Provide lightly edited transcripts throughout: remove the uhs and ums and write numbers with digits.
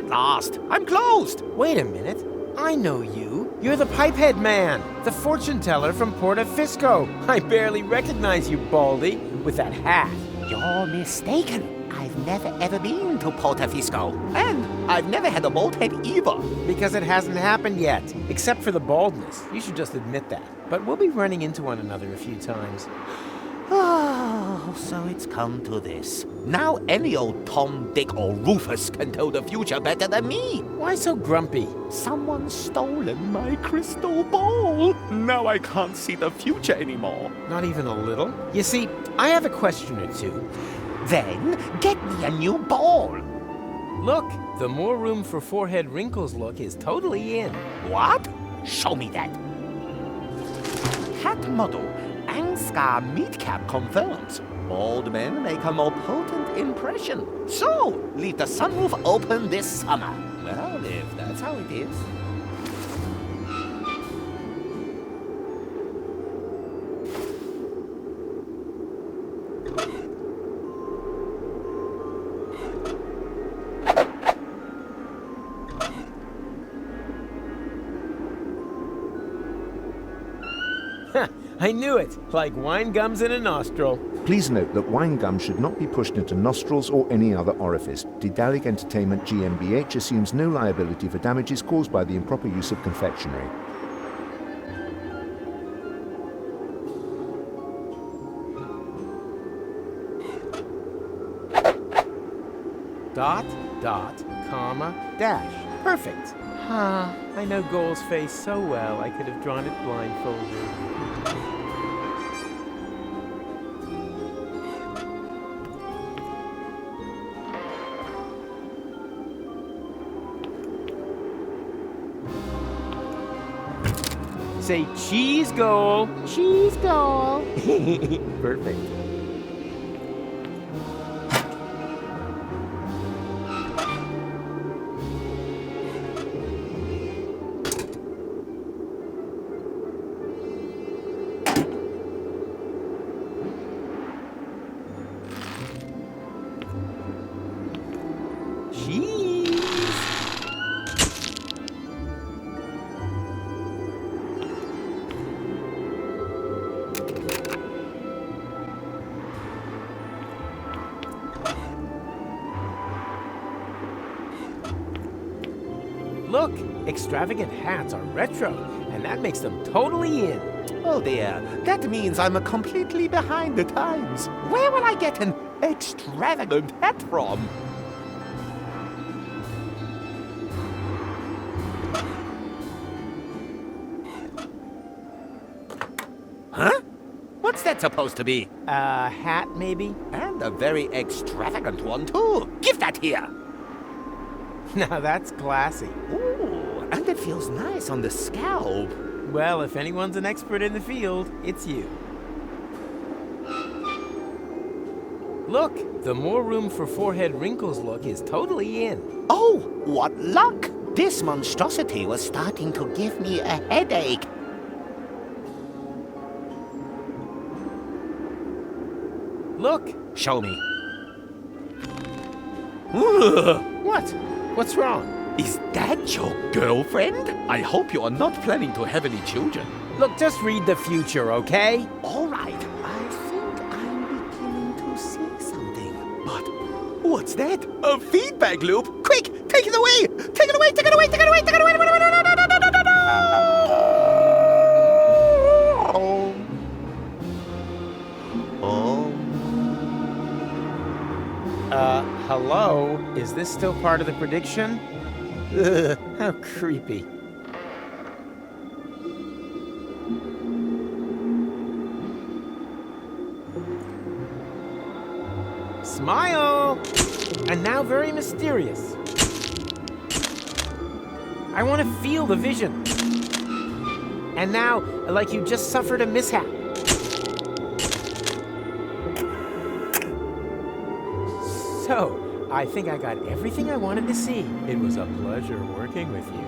at last. I'm closed. Wait a minute. I know you. You're the Pipehead Man, the fortune teller from Portofisco. I barely recognize you, Baldy, with that hat. You're mistaken. I've never ever been to Portofisco. And I've never had a bald head either. Because it hasn't happened yet, except for the baldness. You should just admit that. But we'll be running into one another a few times. Oh, so it's come to this. Now any old Tom, Dick, or Rufus can tell the future better than me. Why so grumpy? Someone's stolen my crystal ball. Now I can't see the future anymore. Not even a little? You see, I have a question or two. Then get me a new ball. Look, the more room for forehead wrinkles look is totally in. What? Show me that. Hat model. Angskar Meatcap confirms. Bald men make a more potent impression. So, leave the sunroof open this summer. Well, if that's how it is. I knew it, like wine gums in a nostril. Please note that wine gum should not be pushed into nostrils or any other orifice. Daedalic Entertainment GmbH assumes no liability for damages caused by the improper use of confectionery. Dot, dot, comma, dash. Perfect. I know Goal's face so well, I could have drawn it blindfolded. Say cheese, Goal. Cheese Goal. Perfect. Look, extravagant hats are retro, and that makes them totally in. Oh dear, that means I'm completely behind the times. Where will I get an extravagant hat from? Huh? What's that supposed to be? A hat, maybe? And a very extravagant one, too. Give that here. Now that's classy. Ooh, and it feels nice on the scalp. Well, if anyone's an expert in the field, it's you. Look, the more room for forehead wrinkles look is totally in. Oh, what luck! This monstrosity was starting to give me a headache. Look. Show me. What? What's wrong? Is that your girlfriend? I hope you are not planning to have any children. Look, just read the future, okay? All right. I think I'm beginning to see something. But what's that? A feedback loop? Quick, take it away! Take it away! Take it away! Take it away! Take it away! Hello? Is this still part of the prediction? Ugh, how creepy. Smile! And now very mysterious. I want to feel the vision. And now, like you just suffered a mishap. So, I think I got everything I wanted to see. It was a pleasure working with you.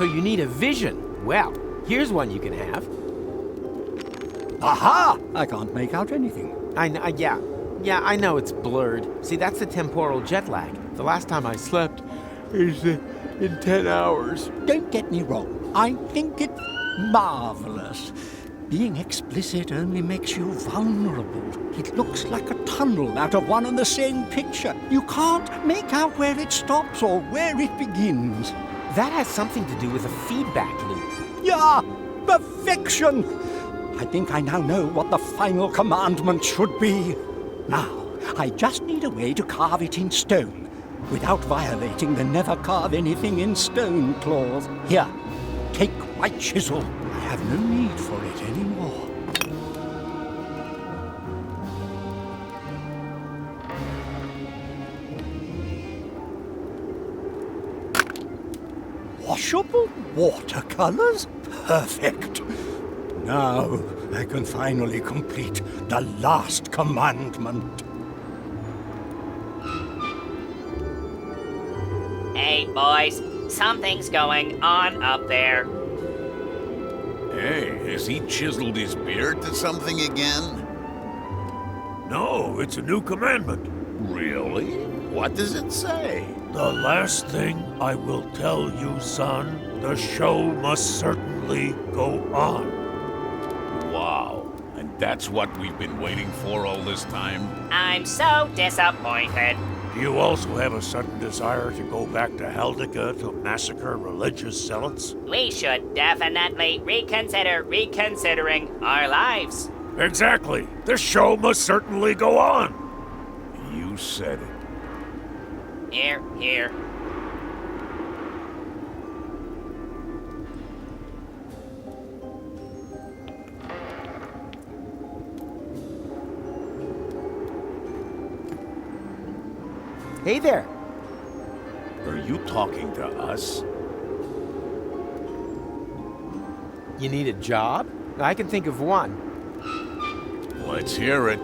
So you need a vision. Well, here's one you can have. Aha! I can't make out anything. Yeah, I know it's blurred. See, that's the temporal jet lag. The last time I slept is in 10 hours. Don't get me wrong. I think it's marvelous. Being explicit only makes you vulnerable. It looks like a tunnel out of one and the same picture. You can't make out where it stops or where it begins. That has something to do with a feedback loop. Yeah, perfection! I think I now know what the final commandment should be. Now, I just need a way to carve it in stone, without violating the never carve anything in stone clause. Here, take my chisel. I have no need for it anymore. Washable watercolors? Perfect. Now I can finally complete the last commandment. Hey, boys. Something's going on up there. Hey, has he chiseled his beard to something again? No, it's a new commandment. Really? What does it say? The last thing I will tell you, son, the show must certainly go on. Wow. And that's what we've been waiting for all this time? I'm so disappointed. Do you also have a sudden desire to go back to Heldica to massacre religious zealots? We should definitely reconsider reconsidering our lives. Exactly. The show must certainly go on. You said it. Here. Hey there. Are you talking to us? You need a job? I can think of one. Let's hear it.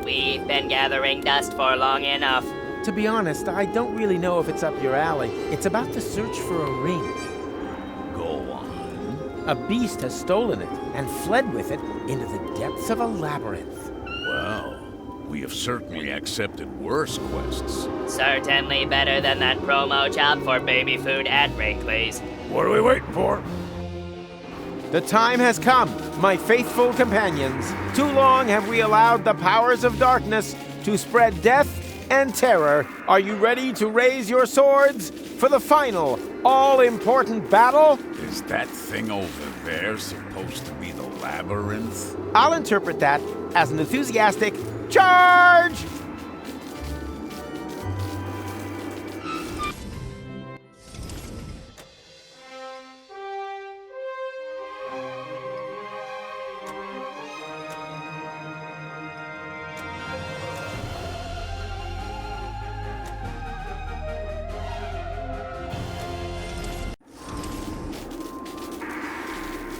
We've been gathering dust for long enough. To be honest, I don't really know if it's up your alley. It's about the search for a ring. Go on. A beast has stolen it and fled with it into the depths of a labyrinth. Well, we have certainly accepted worse quests. Certainly better than that promo job for baby food at Wrigley's. What are we waiting for? The time has come, my faithful companions. Too long have we allowed the powers of darkness to spread death and terror. Are you ready to raise your swords for the final, all-important battle? Is that thing over there supposed to be the labyrinth? I'll interpret that as an enthusiastic charge!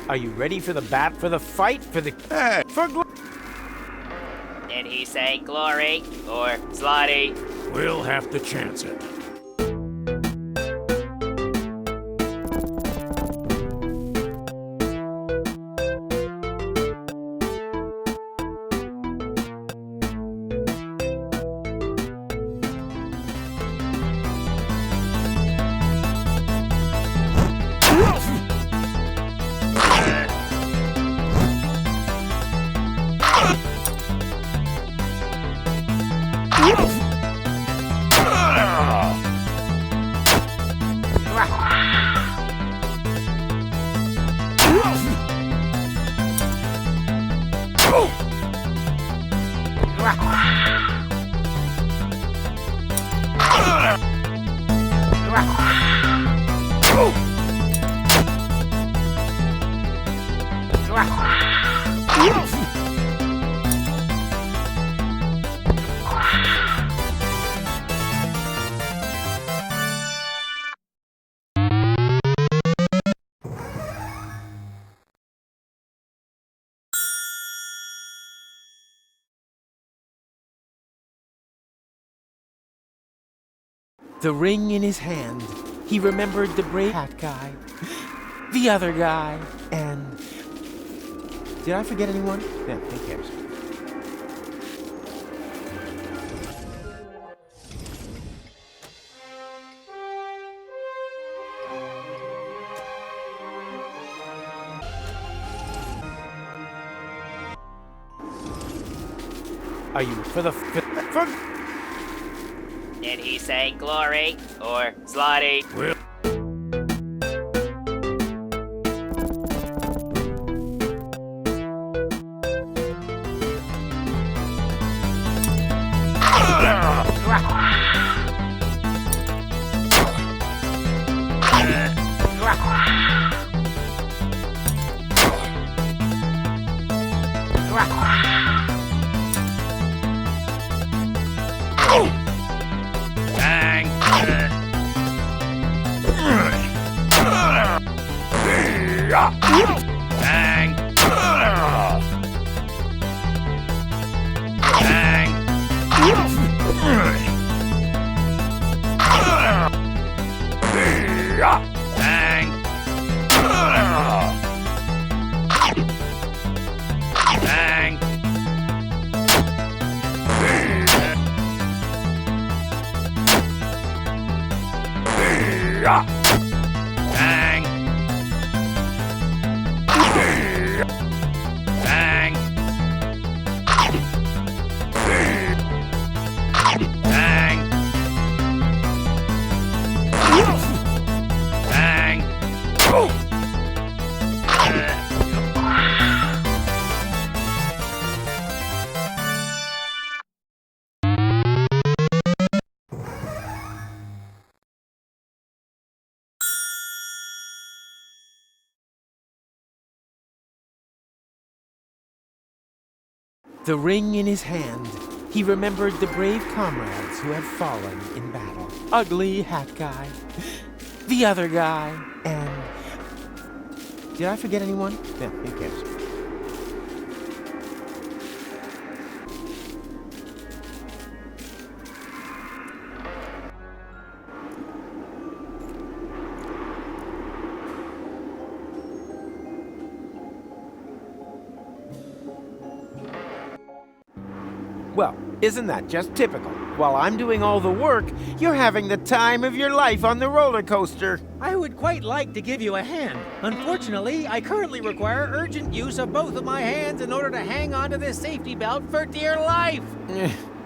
Are you ready for the fight, for the... Hey! Did he say glory or slotty? We'll have to chance it. The ring in his hand, he remembered the brave hat guy, the other guy, and... Did I forget anyone? Yeah, who cares? Are you for the... For... Did he say glory or slotty? Well, The ring in his hand, he remembered the brave comrades who had fallen in battle. Ugly hat guy, the other guy, and... Did I forget anyone? Yeah, who cares? Well, isn't that just typical? While I'm doing all the work, you're having the time of your life on the roller coaster. I would quite like to give you a hand. Unfortunately, I currently require urgent use of both of my hands in order to hang on to this safety belt for dear life.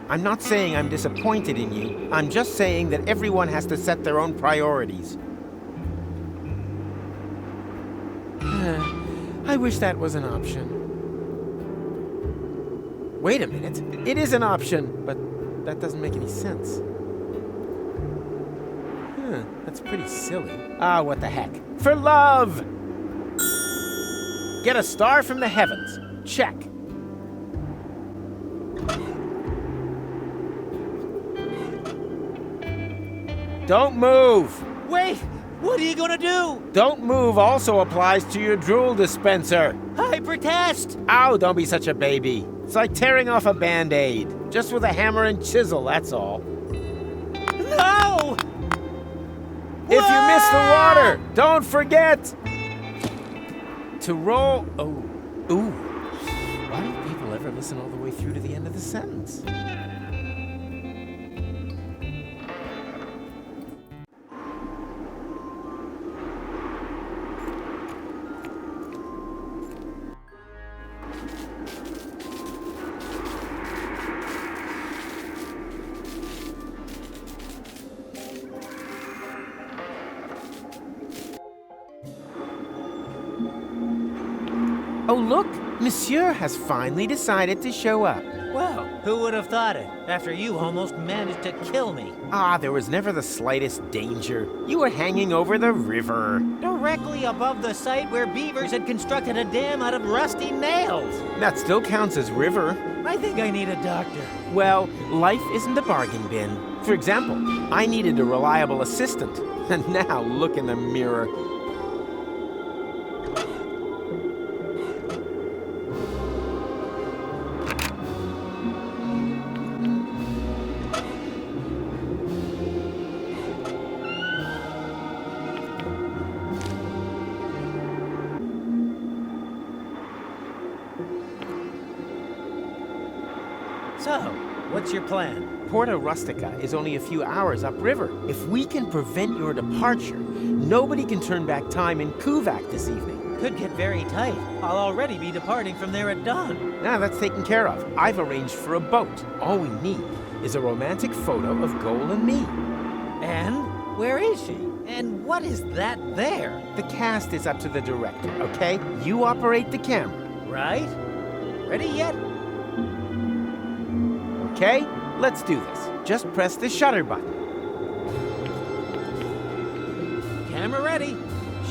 I'm not saying I'm disappointed in you. I'm just saying that everyone has to set their own priorities. I wish that was an option. Wait a minute. It is an option, but that doesn't make any sense. That's pretty silly. Ah, what the heck. For love! Get a star from the heavens. Check. Don't move! Wait! What are you gonna do? Don't move also applies to your drool dispenser. I protest! Ow, don't be such a baby. It's like tearing off a Band-Aid. Just with a hammer and chisel, that's all. No! If you miss the water, don't forget to roll... Oh, ooh. Why don't people ever listen all the way through to the end of the sentence? Oh, look! Monsieur has finally decided to show up. Well, who would have thought it, after you almost managed to kill me? Ah, there was never the slightest danger. You were hanging over the river. Directly above the site where beavers had constructed a dam out of rusty nails. That still counts as river. I think I need a doctor. Well, life isn't a bargain bin. For example, I needed a reliable assistant. And now look in the mirror. So, what's your plan? Porta Rustica is only a few hours upriver. If we can prevent your departure, nobody can turn back time in Kuvak this evening. Could get very tight. I'll already be departing from there at dawn. Now that's taken care of. I've arranged for a boat. All we need is a romantic photo of Goal and me. And where is she? And what is that there? The cast is up to the director, okay? You operate the camera. Right? Ready yet? Okay, let's do this. Just press the shutter button. Camera ready.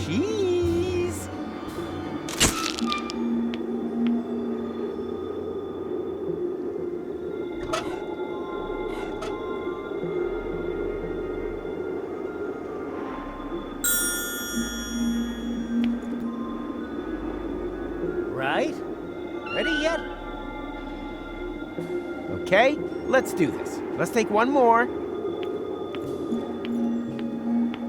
Cheese! Right? Ready yet? Okay, let's do this. Let's take one more.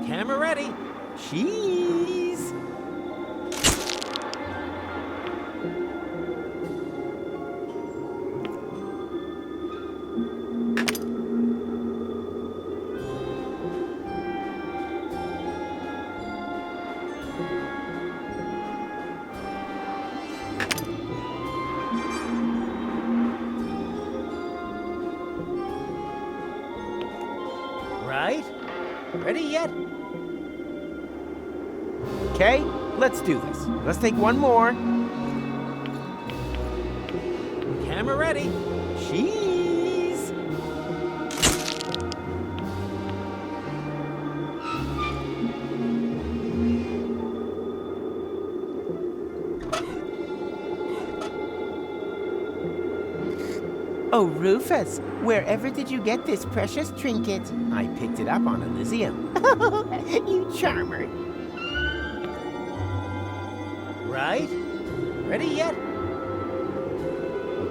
Camera ready. Cheese! Right? Ready yet? Okay, let's do this. Let's take one more. Camera ready. Cheese! Oh, Rufus, wherever did you get this precious trinket? I picked it up on Elíseo. You charmer. Right? Ready yet?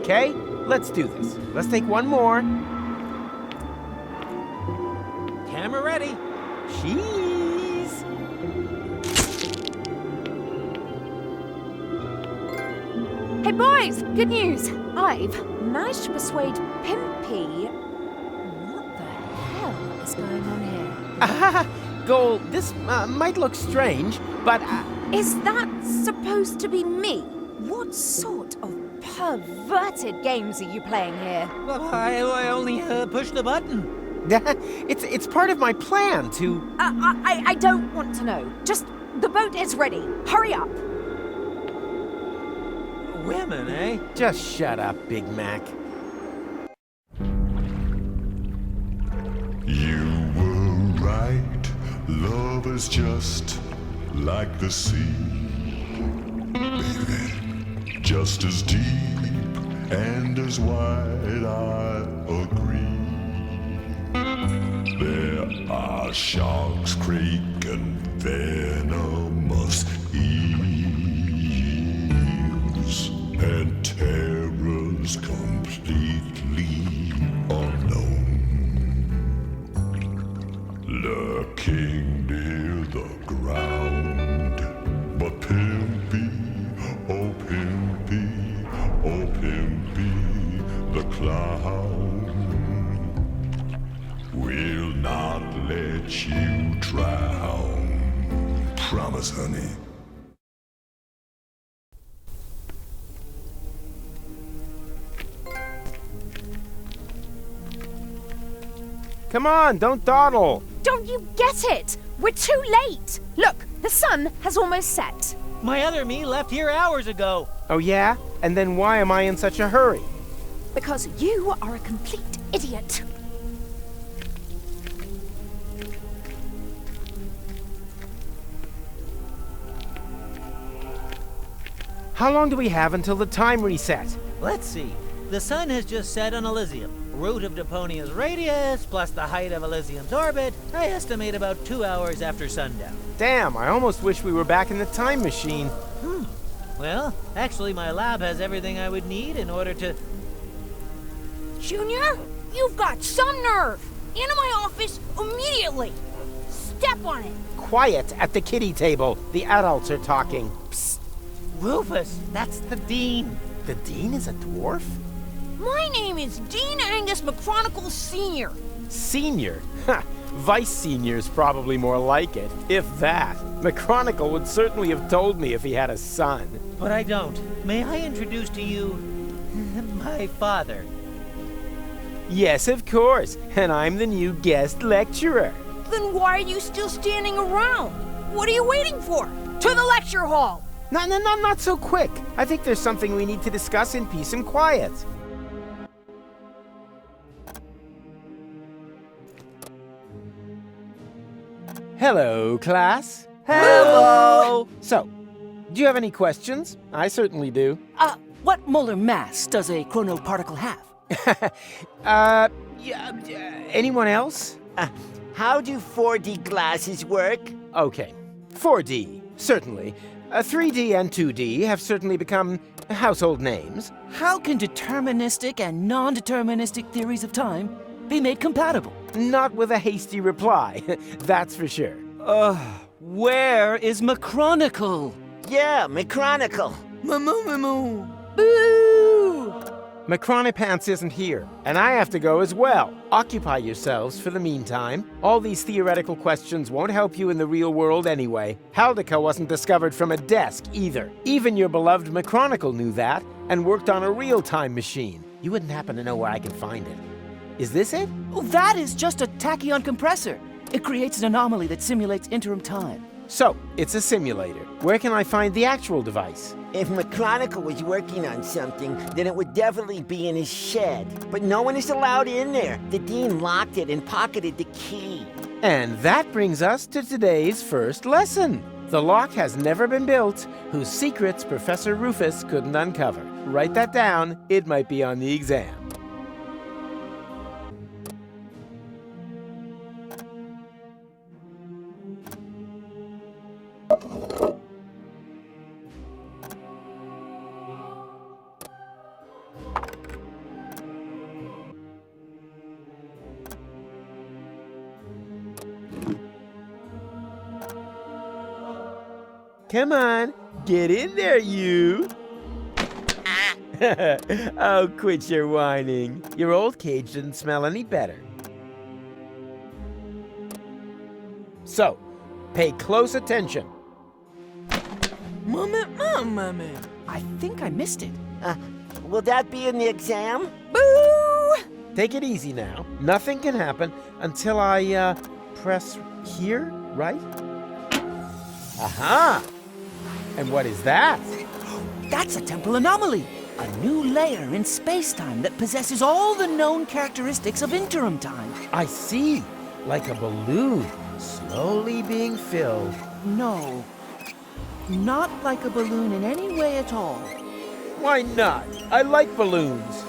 Okay, let's do this. Let's take one more. Camera ready. Cheese! Hey boys, good news. I've managed to persuade Pimpy. What the hell is going on here? Goal, this might look strange, but Is that supposed to be me? What sort of perverted games are you playing here? Well, I only pushed the button. it's part of my plan to... I don't want to know. Just, the boat is ready. Hurry up. Women, eh? Just shut up, Big Mac. You were right. Love is just like the sea, baby. Just as deep and as wide, I agree. There are sharks, crake, and venomous eels, and terrors completely unknown, lurking near the ground. But Pimpy, oh Pimpy, oh Pimpy, the clown will not let you drown. Promise, honey. Come on, don't dawdle. Don't you get it? We're too late. Look, the sun has almost set. My other me left here hours ago. Oh yeah? And then why am I in such a hurry? Because you are a complete idiot. How long do we have until the time reset? Let's see. The sun has just set on Elysium. Root of Deponia's radius, plus the height of Elysium's orbit, I estimate about 2 hours after sundown. Damn, I almost wish we were back in the time machine. Well, actually my lab has everything I would need in order to... Junior, you've got some nerve! Into my office immediately! Step on it! Quiet at the kiddie table. The adults are talking. Psst! Rufus, that's the dean. The dean is a dwarf? My name is Dean Angus McChronicle Sr. Senior? Ha! Vice Senior's probably more like it, if that. McChronicle would certainly have told me if he had a son. But I don't. May I introduce to you my father? Yes, of course. And I'm the new guest lecturer. Then why are you still standing around? What are you waiting for? To the lecture hall! No, not so quick. I think there's something we need to discuss in peace and quiet. Hello, class. Hello! So, do you have any questions? I certainly do. What molar mass does a chronoparticle have? Anyone else? How do 4D glasses work? Okay, 4D, certainly. 3D and 2D have certainly become household names. How can deterministic and non-deterministic theories of time be made compatible? Not with a hasty reply, that's for sure. Where is McChronicle? Yeah, McChronicle. Moo. Boo! McChronipants isn't here, and I have to go as well. Occupy yourselves for the meantime. All these theoretical questions won't help you in the real world anyway. Haldica wasn't discovered from a desk either. Even your beloved McChronicle knew that, and worked on a real-time machine. You wouldn't happen to know where I can find it. Is this it? Oh, that is just a tachyon compressor. It creates an anomaly that simulates interim time. So, it's a simulator. Where can I find the actual device? If McChronicle was working on something, then it would definitely be in his shed. But no one is allowed in there. The dean locked it and pocketed the key. And that brings us to today's first lesson. The lock has never been built, whose secrets Professor Rufus couldn't uncover. Write that down, it might be on the exam. Come on, get in there, you! Oh, quit your whining. Your old cage didn't smell any better. So, pay close attention. Mommy. I think I missed it. Will that be in the exam? Boo! Take it easy now. Nothing can happen until I, press here, right? Aha! And what is that? That's a temporal anomaly. A new layer in space-time that possesses all the known characteristics of interim time. I see. Like a balloon, slowly being filled. No. Not like a balloon in any way at all. Why not? I like balloons.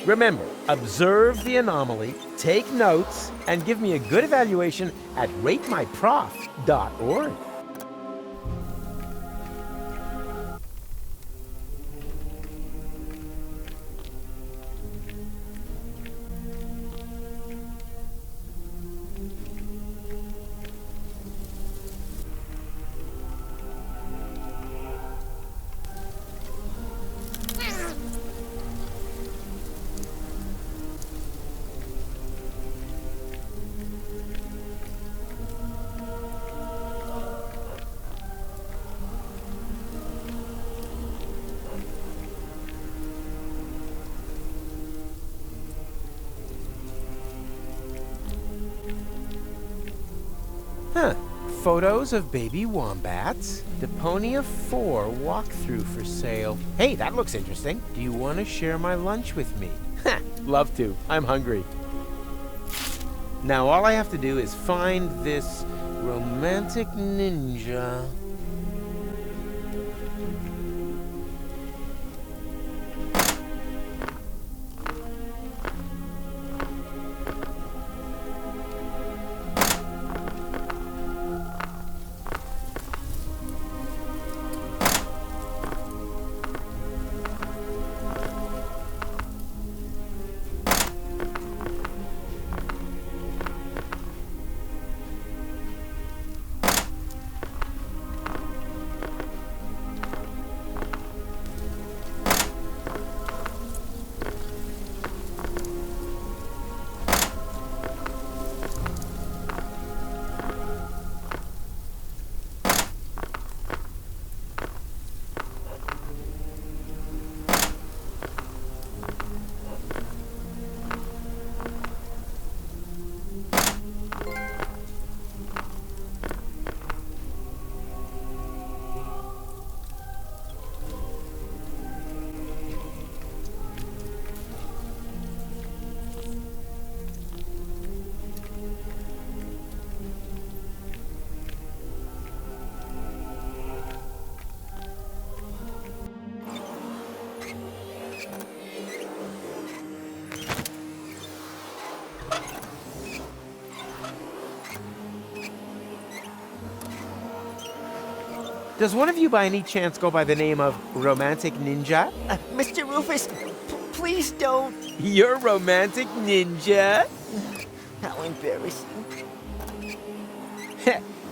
Remember, observe the anomaly, take notes, and give me a good evaluation at ratemyprof.org. Huh. Photos of baby wombats. Deponia 4 walkthrough for sale. Hey, that looks interesting. Do you want to share my lunch with me? Heh, love to. I'm hungry. Now all I have to do is find this romantic ninja. Does one of you by any chance go by the name of Romantic Ninja? Mr. Rufus, please don't. You're Romantic Ninja? How embarrassing.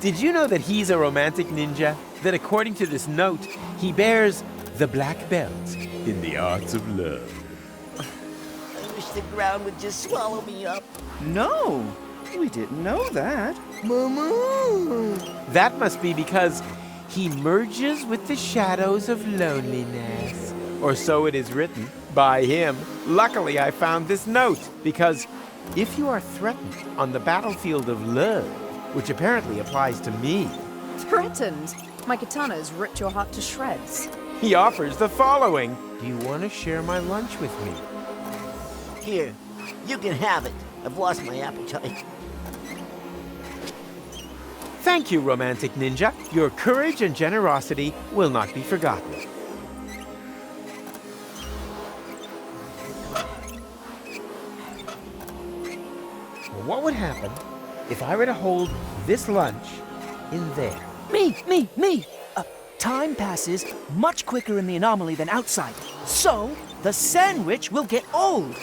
Did you know that he's a romantic ninja? That according to this note, he bears the black belt in the arts of love. I wish the ground would just swallow me up. No, we didn't know that. Mama! That must be because he merges with the shadows of loneliness. Or so it is written by him. Luckily, I found this note because if you are threatened on the battlefield of love, which apparently applies to me, Threatened? My katana's ripped your heart to shreds. he offers the following. Do you want to share my lunch with me? Here, you can have it. I've lost my appetite. Thank you, Romantic Ninja. Your courage and generosity will not be forgotten. What would happen if I were to hold this lunch in there? Me! Time passes much quicker in the anomaly than outside. So, the sandwich will get old.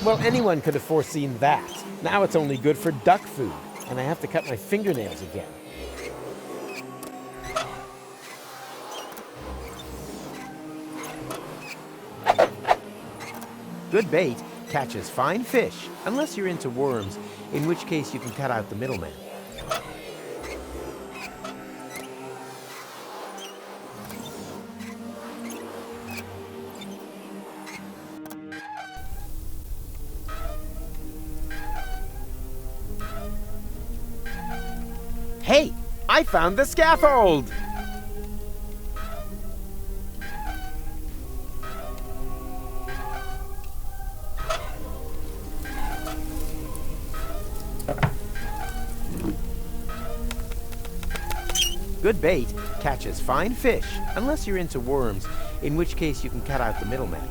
Well, anyone could have foreseen that. Now it's only good for duck food, and I have to cut my fingernails again. Good bait catches fine fish, unless you're into worms, in which case you can cut out the middleman. Hey, I found the scaffold! Good bait catches fine fish, unless you're into worms, in which case you can cut out the middleman.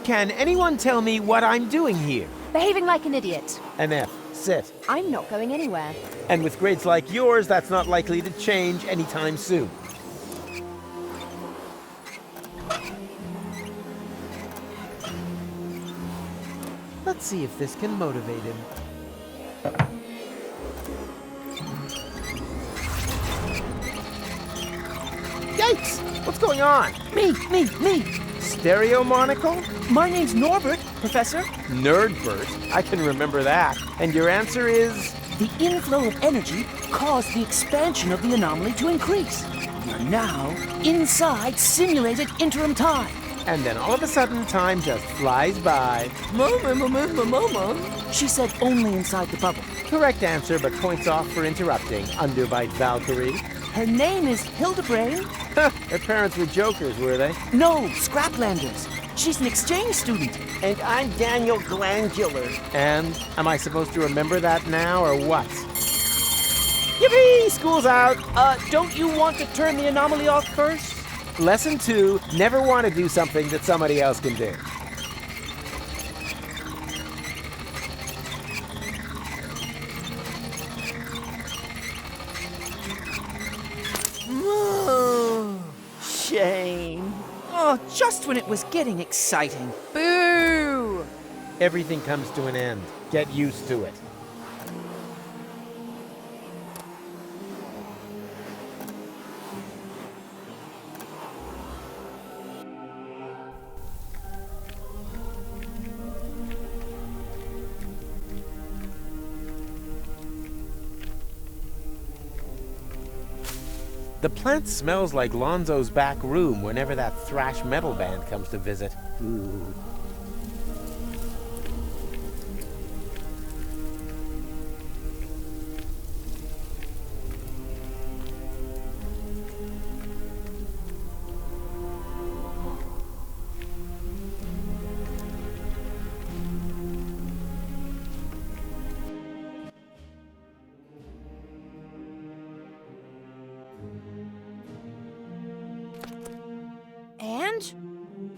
Can anyone tell me what I'm doing here? Behaving like an idiot. An F. Sit. I'm not going anywhere. And with grades like yours, that's not likely to change anytime soon. Let's see if this can motivate him. Yikes! What's going on? Me! Stereo monocle? My name's Norbert, Professor. Nerdbert? I can remember that. And your answer is? The inflow of energy caused the expansion of the anomaly to increase. You're now inside simulated interim time. And then all of a sudden, time just flies by. Mama. She said only inside the bubble. Correct answer, but points off for interrupting. Underbite Valkyrie. Her name is Hildebrand. Her parents were jokers, were they? No, Scraplanders. She's an exchange student. And I'm Daniel Glandular. And am I supposed to remember that now, or what? Yippee! School's out! Don't you want to turn the anomaly off first? Lesson 2, never want to do something that somebody else can do. Shame. Oh, just when it was getting exciting. Boo! Everything comes to an end. Get used to it. The plant smells like Lonzo's back room whenever that thrash metal band comes to visit. Ooh.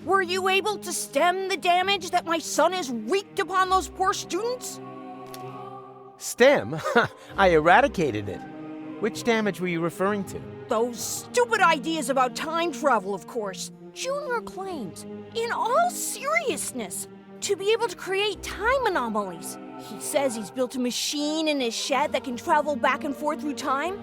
Were you able to stem the damage that my son has wreaked upon those poor students? Stem? I eradicated it. Which damage were you referring to? Those stupid ideas about time travel, of course. Junior claims, in all seriousness, to be able to create time anomalies. He says he's built a machine in his shed that can travel back and forth through time.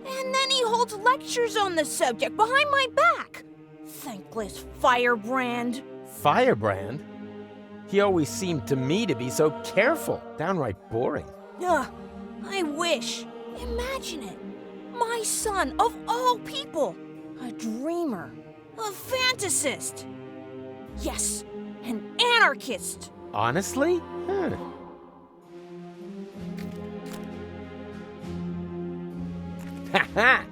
And then he holds lectures on the subject behind my back. Thankless firebrand. Firebrand? He always seemed to me to be so careful, downright boring. I wish. Imagine it. My son, of all people, a dreamer, a fantasist. Yes, an anarchist. Honestly? Ha!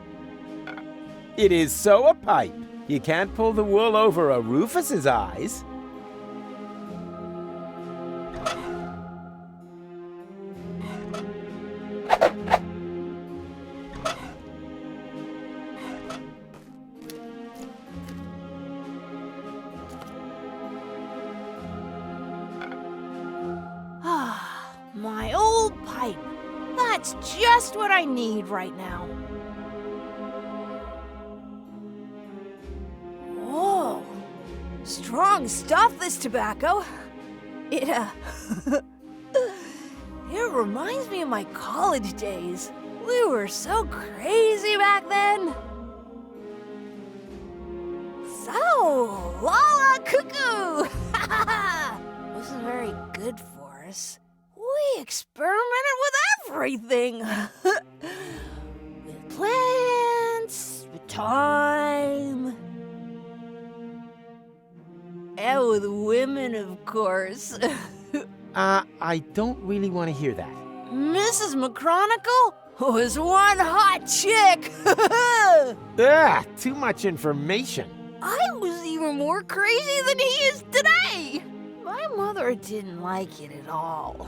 It is so a pipe. You can't pull the wool over a Rufus's eyes. My old pipe. That's just what I need right now. Whoa. Strong stuff, this tobacco. It reminds me of my college days. We were so crazy back then. So, Lala Cuckoo! This is very good for us. We experimented with everything. With plants, with time, and with women, of course. I don't really want to hear that. Mrs. McChronicle was one hot chick. Too much information. I was even more crazy than he is today. My mother didn't like it at all.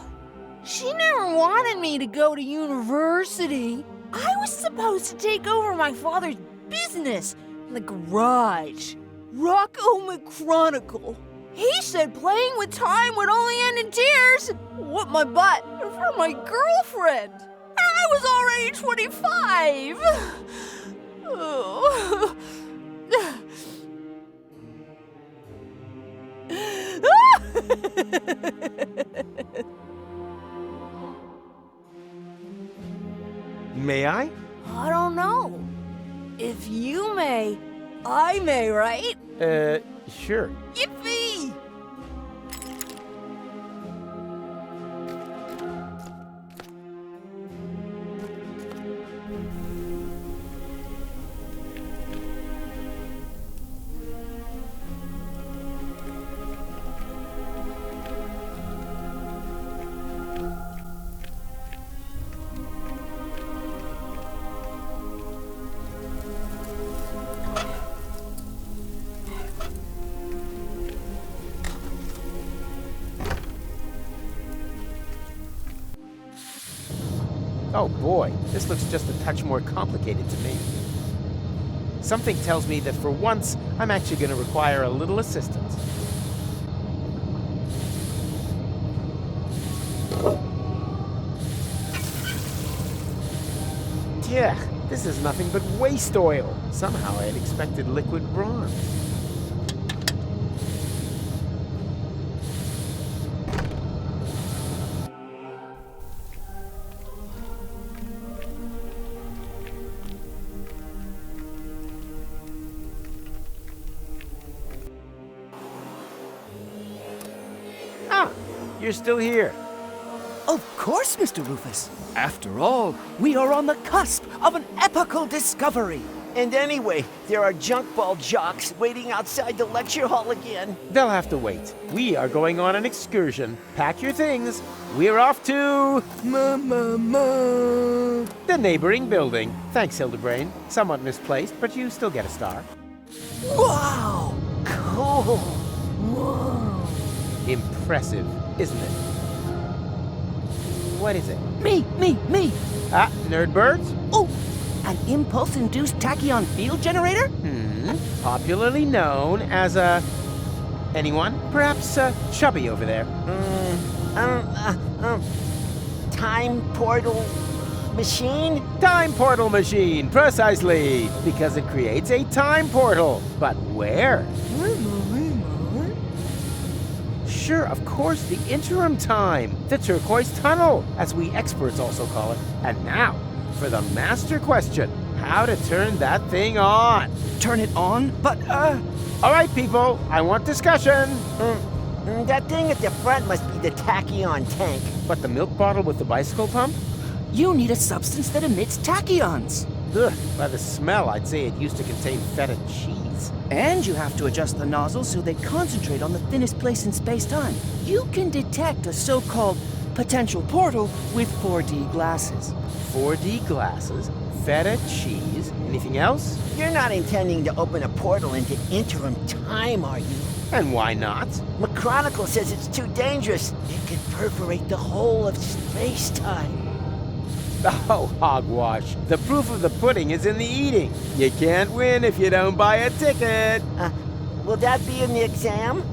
She never wanted me to go to university. I was supposed to take over my father's business in the garage. Rocco McChronicle. He said playing with time would only end in tears. What my butt for my girlfriend. I was already 25. Oh. May I? I don't know. If you may, I may, right? Sure. Yippee! Oh boy, this looks just a touch more complicated to me. Something tells me that for once, I'm actually going to require a little assistance. Yeah, this is nothing but waste oil. Somehow I had expected liquid bronze. You're still here. Of course, Mr. Rufus. After all, we are on the cusp of an epical discovery. And anyway, there are junk ball jocks waiting outside the lecture hall again. They'll have to wait. We are going on an excursion. Pack your things. We're off to... the neighboring building. Thanks, Hildebrain. Somewhat misplaced, but you still get a star. Wow! Cool. Whoa! Impressive, isn't it? What is it? Me! Ah, nerd birds? Oh! An impulse-induced tachyon field generator? Popularly known as a... Anyone? Perhaps Chubby over there. Time portal machine? Time portal machine, precisely. Because it creates a time portal. But where? Sure, of course, the interim time. The turquoise tunnel, as we experts also call it. And now, for the master question. How to turn that thing on. Turn it on? But, All right, people, I want discussion. That thing at the front must be the tachyon tank. But the milk bottle with the bicycle pump? You need a substance that emits tachyons. Ugh, by the smell, I'd say it used to contain feta cheese. And you have to adjust the nozzles so they concentrate on the thinnest place in space-time. You can detect a so-called potential portal with 4D glasses. 4D glasses, feta cheese, anything else? You're not intending to open a portal into interim time, are you? And why not? McChronicle says it's too dangerous. It could perforate the whole of space-time. Oh, hogwash. The proof of the pudding is in the eating. You can't win if you don't buy a ticket. Will that be in the exam?